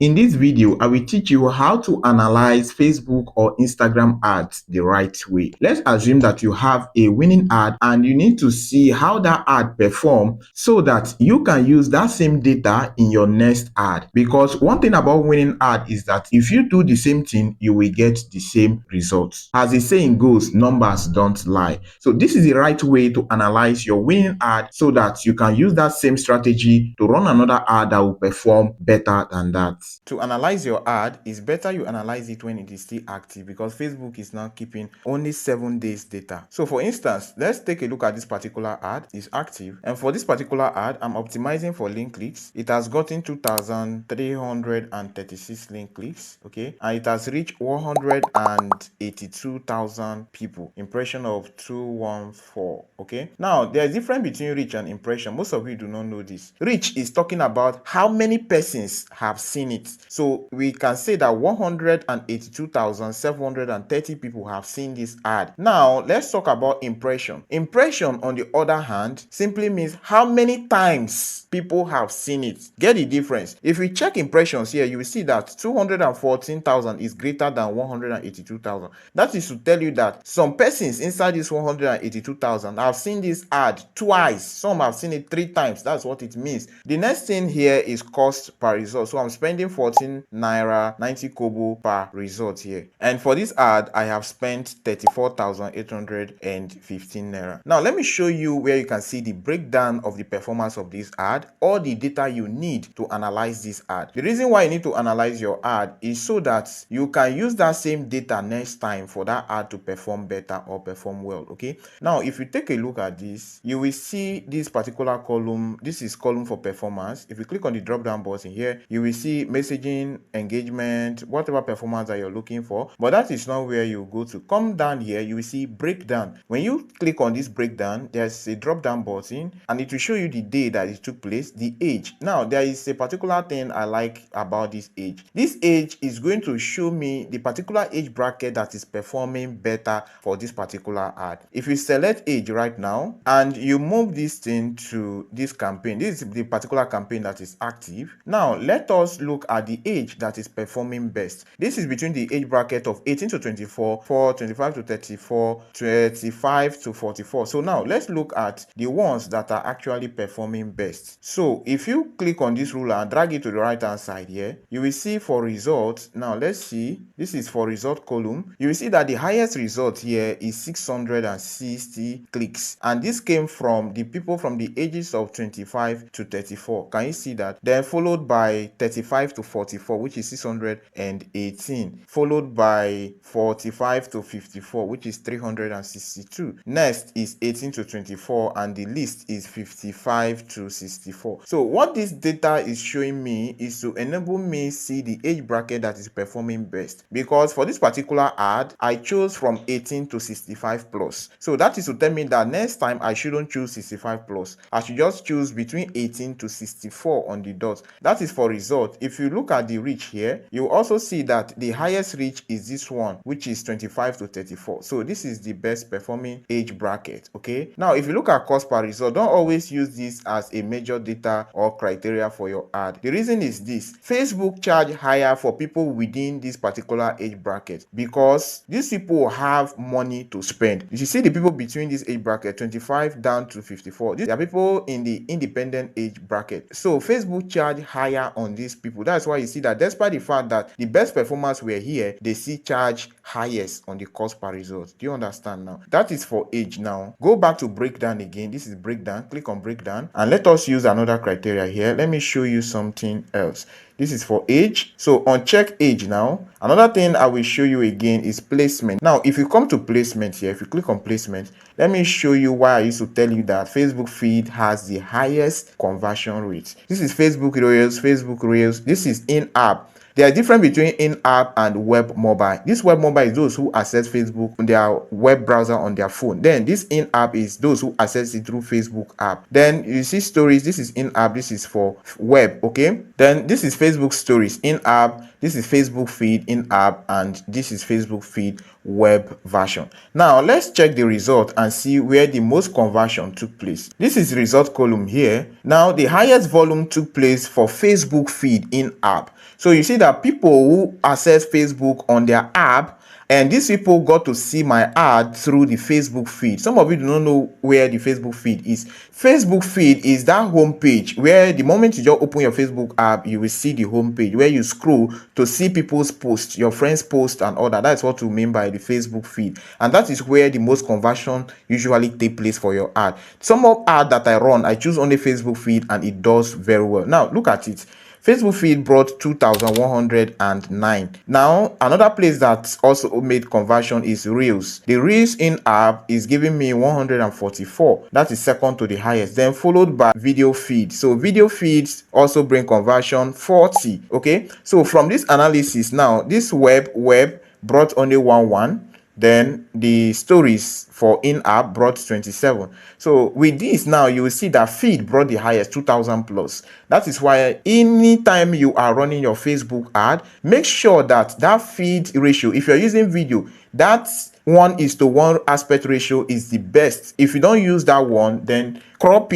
In this video, I will teach you how to analyze Facebook or Instagram ads the right way. Let's assume that you have a winning ad and you need to see how that ad perform so that you can use that same data in your next ad. Because one thing about winning ad is that if you do the same thing, you will get the same results. As the saying goes, numbers don't lie. So this is the right way to analyze your winning ad so that you can use that same strategy to run another ad that will perform better than that. To analyze your ad, it's better you analyze it when it is still active because Facebook is now keeping only 7 days data. So for instance, let's take a look at this particular ad. It's active, and for this particular ad, I'm optimizing for link clicks. It has gotten 2,336 link clicks, okay, and it has reached 182,000 people. Impression of 214, okay. Now there's a difference between reach and impression. Most of you do not know this. Reach is talking about how many persons have seen it. So we can say that 182,730 people have seen this ad. Now let's talk about impression. Impression, on the other hand, simply means how many times people have seen it. Get the difference? If we check impressions here, you will see that 214,000 is greater than 182,000. That is to tell you that some persons inside this 182,000 have seen this ad twice. Some have seen it 3 times. That's what it means. The next thing here is cost per result. So I'm spending 14 naira 90 kobo per result here. And for this ad, I have spent 34,815 naira. Now let me show you where you can see the breakdown of the performance of this ad or the data you need to analyze this ad. The reason why you need to analyze your ad is so that you can use that same data next time for that ad to perform better or perform well, okay? Now if you take a look at this, you will see this particular column. This is column for performance. If you click on the drop down button here, you will see messaging, engagement, whatever performance that you're looking for, but that is not where you go to. Come down here, you will see breakdown. When you click on this breakdown, there's a drop down button and it will show you the day that it took place, the age. Now there is a particular thing I like about this age. This age is going to show me the particular age bracket that is performing better for this particular ad. If you select age right now and you move this thing to this campaign, this is the particular campaign that is active. Now let us look at the age that is performing best. This is between the age bracket of 18 to 24, 25 to 34, 35 to 44. So now let's look at the ones that are actually performing best. So if you click on this ruler and drag it to the right hand side here, you will see for results. Now let's see, this is for result column. You will see that the highest result here is 660 clicks, and this came from the people from the ages of 25 to 34. Can you see that? Then followed by 35 to 44, which is 618, followed by 45 to 54, which is 362. Next is 18 to 24, and the list is 55 to 64. So what this data is showing me is to enable me see the age bracket that is performing best, because for this particular ad I chose from 18 to 65 plus. So that is to tell me that next time I shouldn't choose 65 plus. I should just choose between 18 to 64 on the dot. That is for result. If you look at the reach here, you also see that the highest reach is this one, which is 25 to 34. So this is the best performing age bracket, okay? Now if you look at cost per result, don't always use this as a major data or criteria for your ad. The reason is this: Facebook charge higher for people within this particular age bracket because these people have money to spend. You see the people between this age bracket 25 down to 54, these are people in the independent age bracket. So Facebook charge higher on these people. That's why you see that despite the fact that the best performance were here, they see charge highest on the cost per result. Do you understand now? That is for age. Now go back to breakdown again. This is breakdown. Click on breakdown and let us use another criteria here. Let me show you something else. This is for age. So uncheck age now. Another thing I will show you again is placement. Now if you come to placement here, if you click on placement, let me show you why I used to tell you that Facebook feed has the highest conversion rate. This is Facebook Reels, Facebook Reels. This is in-app. There are difference between in-app and web mobile. This web mobile is those who access Facebook on their web browser on their phone. Then this in-app is those who access it through Facebook app. Then you see stories. This is in-app. This is for web. Okay. Then this is Facebook stories in-app. This is Facebook feed in-app, and this is Facebook feed web version. Now let's check the result and see where the most conversion took place. This is the result column here. Now the highest volume took place for Facebook feed in-app. So you see that people who access Facebook on their app, and these people got to see my ad through the Facebook feed. Some of you do not know where the Facebook feed is. Facebook feed is that home page where the moment you just open your Facebook app, you will see the home page where you scroll to see people's posts, your friends' posts and all that. That's what we mean by the Facebook feed. And that is where the most conversion usually take place for your ad. Some of ad that I run, I choose only Facebook feed and it does very well. Now look at it. Facebook feed brought 2,109. Now, another place that also made conversion is Reels. The Reels in-app is giving me 144. That is second to the highest. Then followed by video feed. So video feeds also bring conversion 40. Okay. So from this analysis now, this web brought only 11. Then the stories for in-app brought 27. So with this now, you will see that feed brought the highest, 2,000 plus. That is why anytime you are running your Facebook ad, make sure that that feed ratio, if you're using video, that 1:1 aspect ratio is the best. If you don't use that one, then crop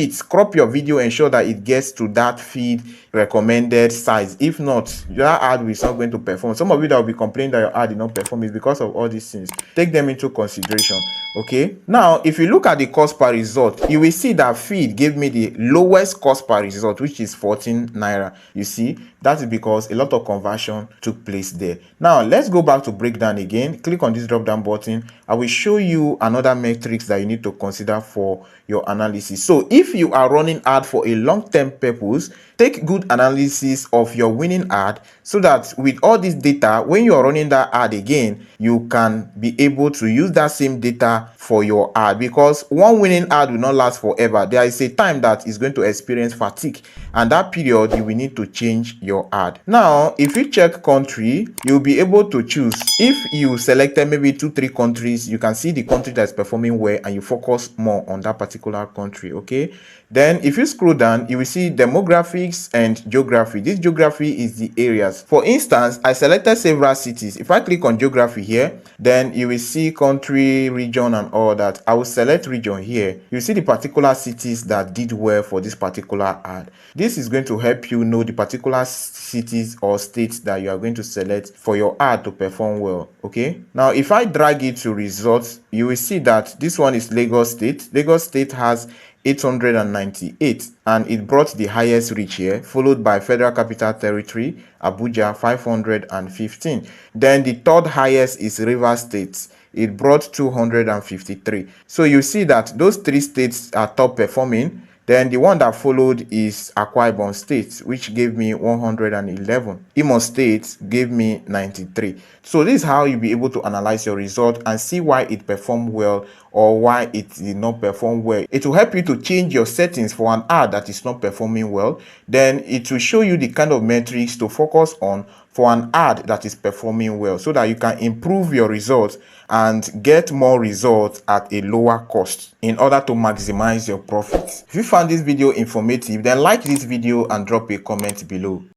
your video, ensure that it gets to that feed recommended size. If not, your ad is not going to perform. Some of you that will be complaining that your ad did not perform is because of all these things. Take them into consideration. Okay, now if you look at the cost per result, you will see that feed gave me the lowest cost per result, which is 14 naira. You see, that is because a lot of conversion took place there. Now let's go back to breakdown again. Click on this drop down button. I will show you another metrics that you need to consider for your analysis. So if you are running ad for a long-term purpose, take good analysis of your winning ad so that with all this data, when you are running that ad again, you can be able to use that same data for your ad, because one winning ad will not last forever. There is a time that is going to experience fatigue, and that period you will need to change your ad. Now if you check country, you'll be able to choose. If you selected maybe 2-3 countries, you can see the country that's performing well and you focus more on that particular country. Okay, then if you scroll down, you will see demographics and geography. This geography is the areas. For instance, I selected several cities. If I click on geography here, then you will see country, region and all that. I will select region here. You see the particular cities that did well for this particular ad. This is going to help you know the particular cities or states that you are going to select for your ad to perform well. Okay, now if I drag it to results, you will see that this one is Lagos State. Lagos State has 898 and it brought the highest reach here, followed by Federal Capital Territory Abuja 515. Then the third highest is Rivers State. It brought 253. So you see that those three states are top performing. Then the one that followed is 𝗟𝗏𝘁 State, which gave me 111. Imo State gave me 93. So this is how you'll be able to analyze your result and see why it performed well or why it did not perform well. It will help you to change your settings for an ad that is not performing well. Then it will show you the kind of metrics to focus on for an ad that is performing well, so that you can improve your results and get more results at a lower cost in order to maximize your profits. If you found this video informative, then like this video and drop a comment below.